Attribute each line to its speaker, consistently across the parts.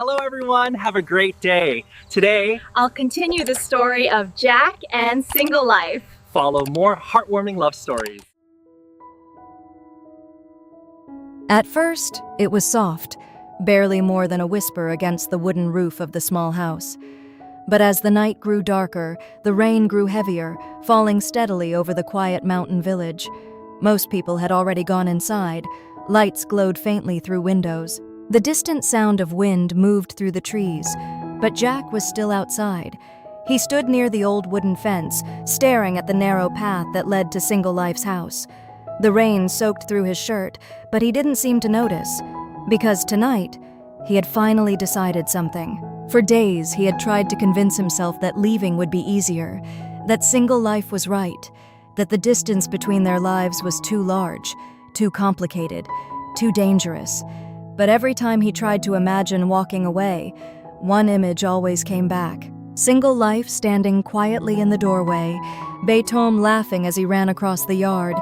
Speaker 1: Hello everyone, have a great day. Today,
Speaker 2: I'll continue the story of Jack and single life.
Speaker 1: follow more heartwarming love stories.
Speaker 3: At first, it was soft, barely more than a whisper against the wooden roof of the small house. But as the night grew darker, the rain grew heavier, falling steadily over the quiet mountain village. Most people had already gone inside. Lights glowed faintly through windows. The distant sound of wind moved through the trees, but Jack was still outside. He stood near the old wooden fence, staring at the narrow path that led to Single Life's house. The rain soaked through his shirt, but he didn't seem to notice, because tonight, he had finally decided something. For days, he had tried to convince himself that leaving would be easier, that Single Life was right, that the distance between their lives was too large, too complicated, too dangerous. But every time he tried to imagine walking away, one image always came back. Single Life standing quietly in the doorway, Beethoven laughing as he ran across the yard,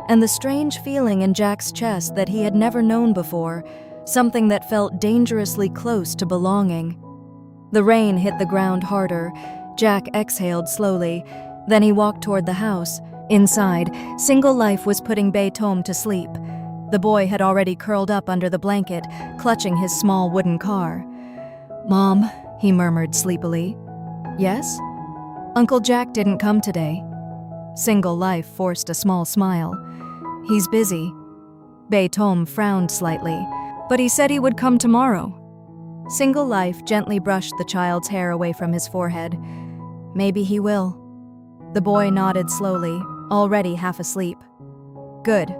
Speaker 3: and the strange feeling in Jack's chest that he had never known before, something that felt dangerously close to belonging. The rain hit the ground harder. Jack exhaled slowly. Then he walked toward the house. Inside, Single Life was putting Beethoven to sleep. The boy had already curled up under the blanket, clutching his small wooden car. "Mom," he murmured sleepily. "Yes?" "Uncle Jack didn't come today." Single Life forced a small smile. "He's busy." Beethoven frowned slightly, "But he said he would come tomorrow." Single Life gently brushed the child's hair away from his forehead. "Maybe he will." The boy nodded slowly, already half asleep. "Good.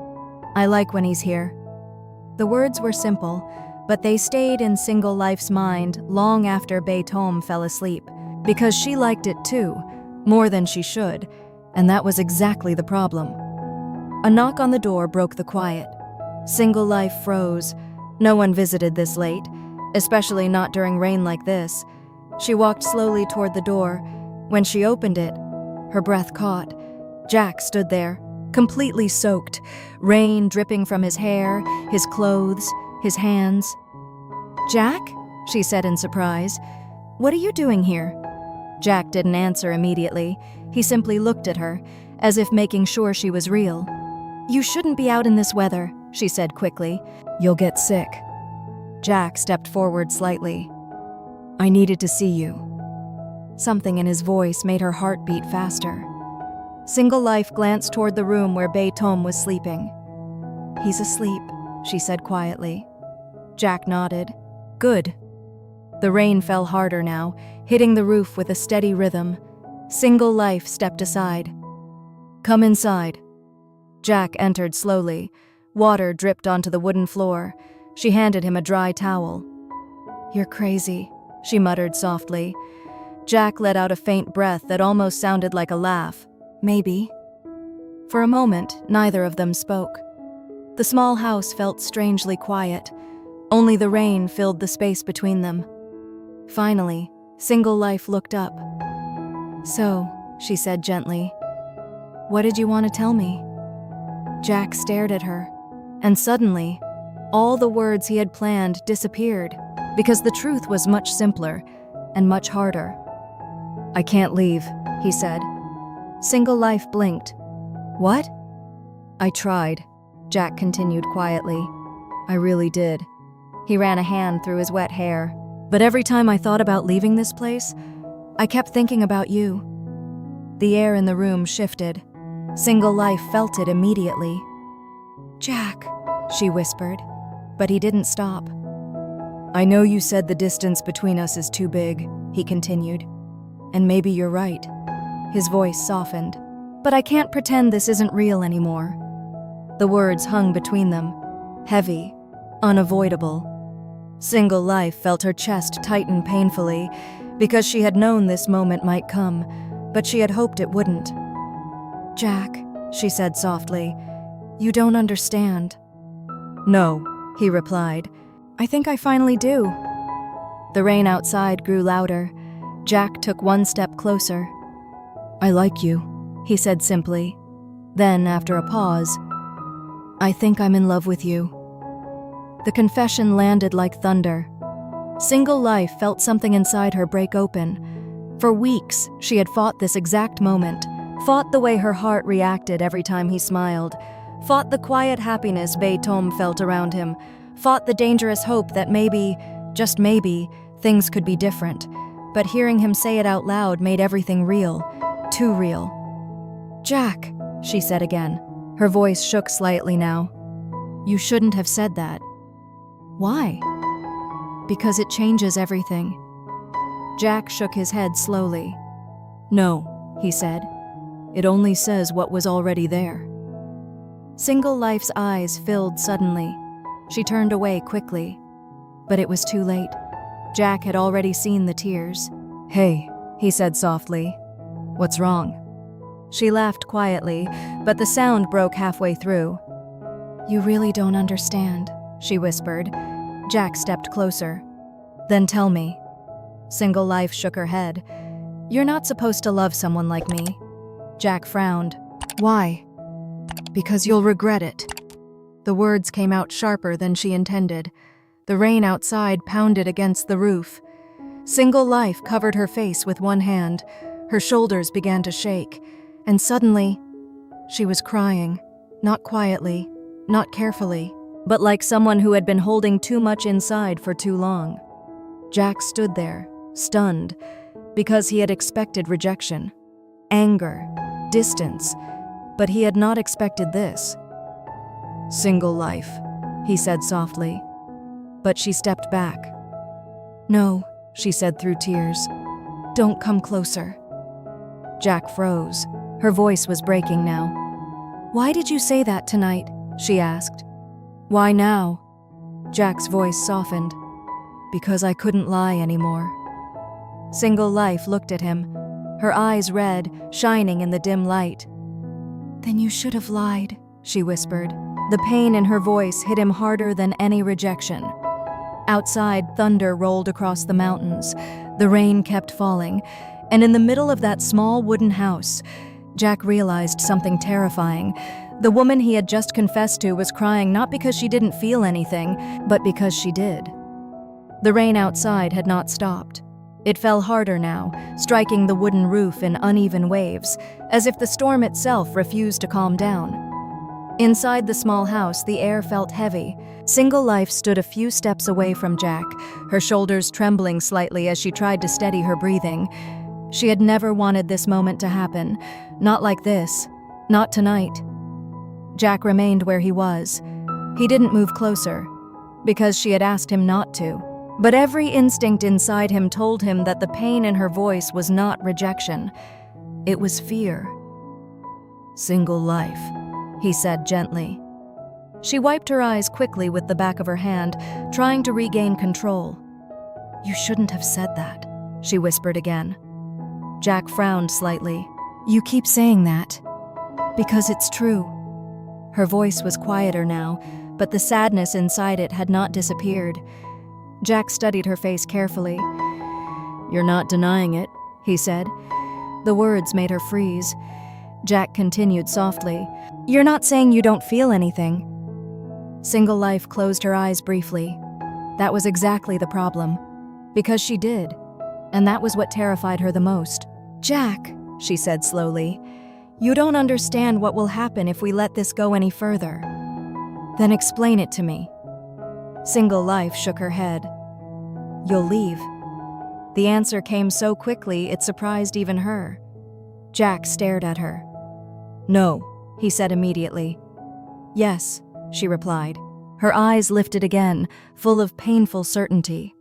Speaker 3: I like when he's here." The words were simple, but they stayed in Single Life's mind long after Beethoven fell asleep, because she liked it too, more than she should, and that was exactly the problem. A knock on the door broke the quiet. Single Life froze. No one visited this late, especially not during rain like this. She walked slowly toward the door. When she opened it, her breath caught. Jack stood there, completely soaked, rain dripping from his hair, his clothes, his hands. "Jack?" she said in surprise. "What are you doing here?" Jack didn't answer immediately. He simply looked at her, as if making sure she was real. "You shouldn't be out in this weather," she said quickly. "You'll get sick." Jack stepped forward slightly. "I needed to see you." Something in his voice made her heart beat faster. Single Life glanced toward the room where Beethoven was sleeping. "He's asleep," she said quietly. Jack nodded. "Good." The rain fell harder now, hitting the roof with a steady rhythm. Single Life stepped aside. "Come inside." Jack entered slowly. Water dripped onto the wooden floor. She handed him a dry towel. "You're crazy," she muttered softly. Jack let out a faint breath that almost sounded like a laugh. "Maybe." For a moment, neither of them spoke. The small house felt strangely quiet. Only the rain filled the space between them. Finally, Single Life looked up. "So," she said gently, "what did you want to tell me?" Jack stared at her, and suddenly, all the words he had planned disappeared, because the truth was much simpler and much harder. "I can't leave," he said. Single Life blinked. "What?" "I tried," Jack continued quietly. "I really did." He ran a hand through his wet hair. "But every time I thought about leaving this place, I kept thinking about you." The air in the room shifted. Single Life felt it immediately. "Jack," she whispered, but he didn't stop. "I know you said the distance between us is too big," he continued. "And maybe you're right." His voice softened. "But I can't pretend this isn't real anymore." The words hung between them, heavy, unavoidable. Single Life felt her chest tighten painfully, because she had known this moment might come, but she had hoped it wouldn't. "Jack," she said softly, "you don't understand." "No," he replied. "I think I finally do." The rain outside grew louder. Jack took one step closer. "I like you," he said simply. Then, after a pause, "I think I'm in love with you." The confession landed like thunder. Single Life felt something inside her break open. For weeks, she had fought this exact moment, fought the way her heart reacted every time he smiled, fought the quiet happiness Tom felt around him, fought the dangerous hope that maybe, just maybe, things could be different. But hearing him say it out loud made everything real, too real. "Jack," she said again. Her voice shook slightly now. "You shouldn't have said that." "Why?" "Because it changes everything." Jack shook his head slowly. "No," he said. "It only says what was already there." Single Life's eyes filled suddenly. She turned away quickly. But it was too late. Jack had already seen the tears. "Hey," he said softly. "What's wrong?" She laughed quietly, but the sound broke halfway through. "You really don't understand," she whispered. Jack stepped closer. "Then tell me." Single Life shook her head. "You're not supposed to love someone like me." Jack frowned. "Why?" "Because you'll regret it." The words came out sharper than she intended. The rain outside pounded against the roof. Single Life covered her face with one hand. Her shoulders began to shake. And suddenly, she was crying. Not quietly, not carefully, but like someone who had been holding too much inside for too long. Jack stood there, stunned, because he had expected rejection, anger, distance, but he had not expected this. "Single Life," he said softly. But she stepped back. "No," she said through tears. "Don't come closer." Jack froze. Her voice was breaking now. "Why did you say that tonight?" she asked. "Why now?" Jack's voice softened. "Because I couldn't lie anymore." Single Life looked at him, her eyes red, shining in the dim light. "Then you should have lied," she whispered. The pain in her voice hit him harder than any rejection. Outside, thunder rolled across the mountains. The rain kept falling, and in the middle of that small wooden house, Jack realized something terrifying. The woman he had just confessed to was crying not because she didn't feel anything, but because she did. The rain outside had not stopped. It fell harder now, striking the wooden roof in uneven waves, as if the storm itself refused to calm down. Inside the small house, the air felt heavy. Single Life stood a few steps away from Jack, her shoulders trembling slightly as she tried to steady her breathing. She had never wanted this moment to happen. Not like this. Not tonight. Jack remained where he was. He didn't move closer, because she had asked him not to. But every instinct inside him told him that the pain in her voice was not rejection. It was fear. "Single Life," he said gently. She wiped her eyes quickly with the back of her hand, trying to regain control. "You shouldn't have said that," she whispered again. Jack frowned slightly. "You keep saying that." "Because it's true." Her voice was quieter now, but the sadness inside it had not disappeared. Jack studied her face carefully. "You're not denying it," he said. The words made her freeze. Jack continued softly. "You're not saying you don't feel anything." Single Life closed her eyes briefly. That was exactly the problem. Because she did. And that was what terrified her the most. "Jack," she said slowly, "you don't understand what will happen if we let this go any further." "Then explain it to me." Single Life shook her head. "You'll leave." The answer came so quickly it surprised even her. Jack stared at her. "No," he said immediately. "Yes," she replied. Her eyes lifted again, full of painful certainty.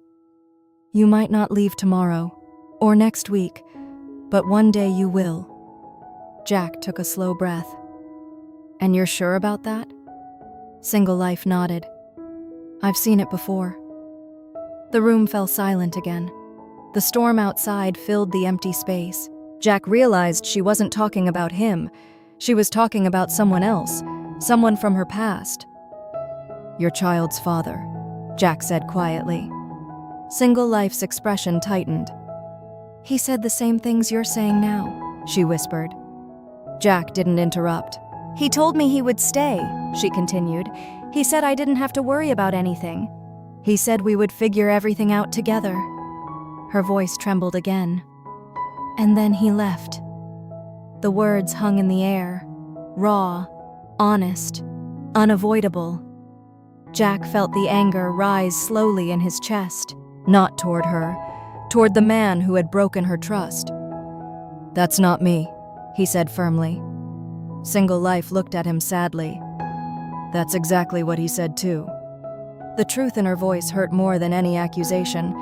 Speaker 3: "You might not leave tomorrow, or next week, but one day you will." Jack took a slow breath. "And you're sure about that?" Single Life nodded. "I've seen it before." The room fell silent again. The storm outside filled the empty space. Jack realized she wasn't talking about him. She was talking about someone else, someone from her past. "Your child's father," Jack said quietly. Single Life's expression tightened. "He said the same things you're saying now," she whispered. Jack didn't interrupt. "He told me he would stay," she continued. "He said I didn't have to worry about anything." He said we would figure everything out together. Her voice trembled again. And then he left. The words hung in the air, raw, honest, unavoidable. Jack felt the anger rise slowly in his chest, not toward her, toward the man who had broken her trust. "That's not me," he said firmly. Single Life looked at him sadly. "That's exactly what he said too." The truth in her voice hurt more than any accusation.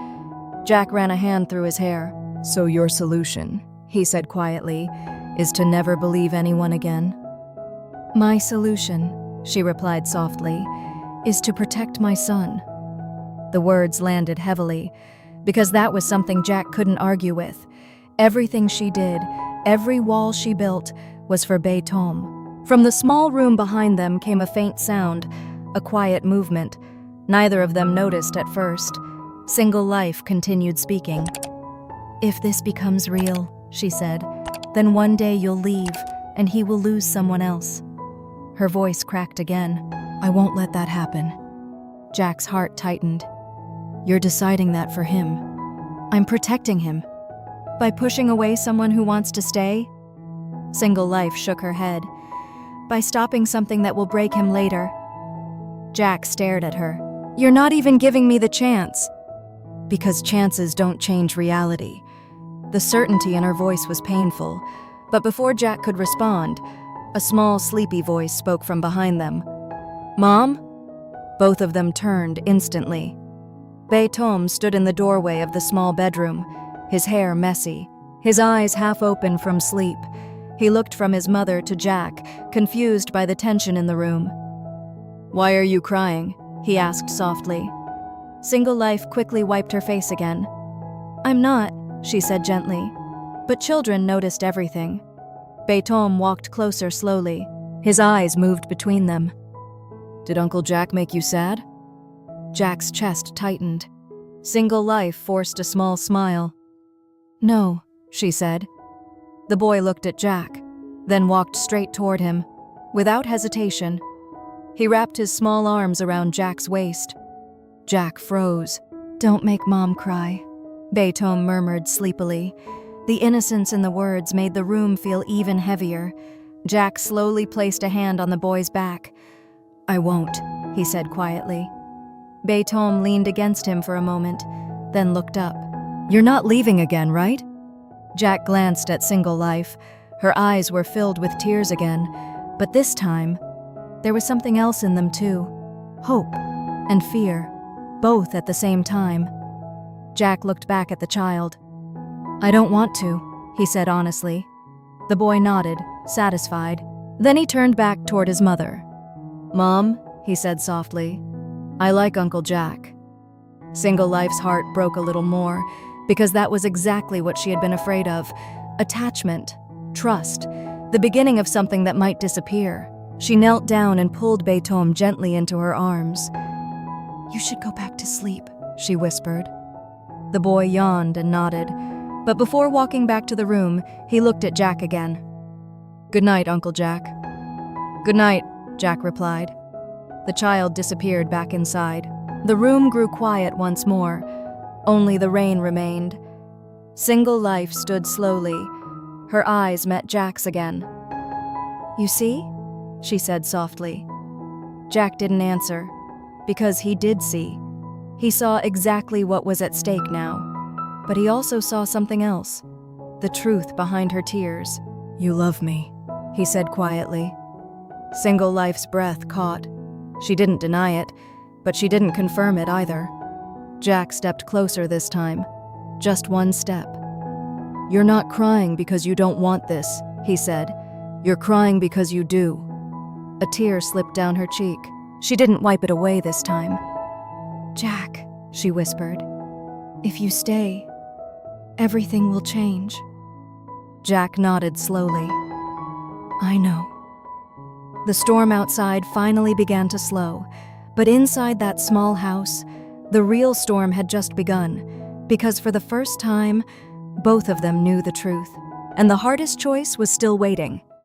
Speaker 3: Jack ran a hand through his hair. "So your solution," he said quietly, "is to never believe anyone again?" "My solution," she replied softly, "is to protect my son." The words landed heavily, because that was something Jack couldn't argue with. Everything she did, every wall she built, was for Betom. From the small room behind them came a faint sound, a quiet movement. Neither of them noticed at first. Single Life continued speaking. "If this becomes real," she said, "then one day you'll leave, and he will lose someone else." Her voice cracked again. "I won't let that happen." Jack's heart tightened. "You're deciding that for him." "I'm protecting him." "By pushing away someone who wants to stay?" Single Life shook her head. "By stopping something that will break him later." Jack stared at her. "You're not even giving me the chance." "Because chances don't change reality." The certainty in her voice was painful, but before Jack could respond, a small, sleepy voice spoke from behind them. "Mom?" Both of them turned instantly. Betom stood in the doorway of the small bedroom, his hair messy, his eyes half open from sleep. He looked from his mother to Jack, confused by the tension in the room. "Why are you crying?" he asked softly. Single Life quickly wiped her face again. "I'm not," she said gently. But children noticed everything. Betom walked closer slowly. His eyes moved between them. "Did Uncle Jack make you sad?" Jack's chest tightened. Single Life forced a small smile. "No," she said. The boy looked at Jack, then walked straight toward him, without hesitation. He wrapped his small arms around Jack's waist. Jack froze. "Don't make Mom cry," Betom murmured sleepily. The innocence in the words made the room feel even heavier. Jack slowly placed a hand on the boy's back. "I won't," he said quietly. Betom leaned against him for a moment, then looked up. "You're not leaving again, right?" Jack glanced at Single Life. Her eyes were filled with tears again, but this time, there was something else in them too. Hope and fear, both at the same time. Jack looked back at the child. "I don't want to," he said honestly. The boy nodded, satisfied. Then he turned back toward his mother. "Mom," he said softly, "I like Uncle Jack." Single Life's heart broke a little more, because that was exactly what she had been afraid of. Attachment, trust, the beginning of something that might disappear. She knelt down and pulled Betom gently into her arms. "You should go back to sleep," she whispered. The boy yawned and nodded, but before walking back to the room, he looked at Jack again. "Good night, Uncle Jack." "Good night," Jack replied. The child disappeared back inside. The room grew quiet once more. Only the rain remained. Single Life stood slowly. Her eyes met Jack's again. "You see?" she said softly. Jack didn't answer, because he did see. He saw exactly what was at stake now. But he also saw something else. The truth behind her tears. "You love me," he said quietly. Single Life's breath caught. She didn't deny it, but she didn't confirm it either. Jack stepped closer this time. Just one step. "You're not crying because you don't want this," he said. "You're crying because you do." A tear slipped down her cheek. She didn't wipe it away this time. "Jack," she whispered, "if you stay, everything will change." Jack nodded slowly. "I know." The storm outside finally began to slow, but inside that small house, the real storm had just begun, because for the first time, both of them knew the truth, and the hardest choice was still waiting.